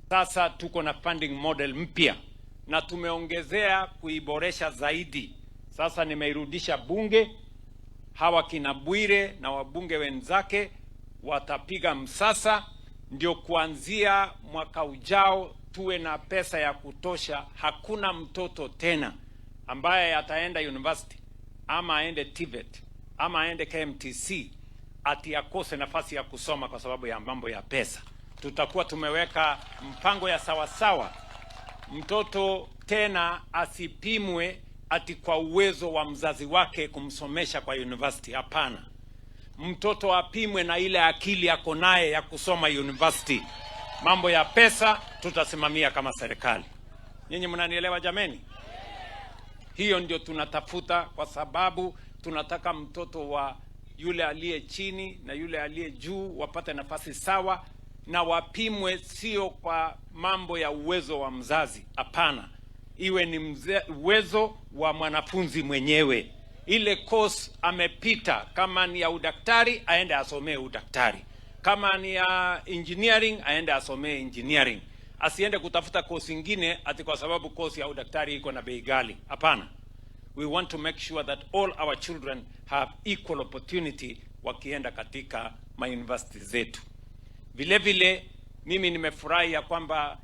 Sasa tuko na funding model mpya na tumeongezea kuiboresha zaidi. Sasa nimeirudisha bunge, hawa kina Bwire na wabunge wenzake watapiga msasa, ndio kuanzia mwaka ujao tuwe na pesa ya kutosha. Hakuna mtoto tena ambaye ataenda university ama aende TVET ama aende KMTC ati akose nafasi ya kusoma kwa sababu ya mambo ya pesa. Tutakuwa tumeweka mpango ya sawasawa. Mtoto tena asipimwe ati kwa uwezo wa mzazi wake kumsomesha kwa university. Hapana, mtoto apimwe na ile akili yako naye ya kusoma university. Mambo ya pesa tutasimamia kama serikali. Nyinyi mnanielewa jameni? Hiyo ndio tunatafuta, kwa sababu tunataka mtoto wa yule aliye chini na yule aliye juu wapate nafasi sawa, na wapimwe sio kwa mambo ya uwezo wa mzazi. Hapana, iwe ni uwezo wa mwanafunzi mwenyewe. Ile course amepita, kama ni ya udaktari aende asomee udaktari, kama ni ya engineering aende asomee engineering. Asiende kutafuta course nyingine ati kwa sababu course ya udaktari iko na bei ghali. Hapana. We want to make sure that all our children have equal opportunity wakienda katika ma university zetu. Vile vile mimi nimefurahi ya kwamba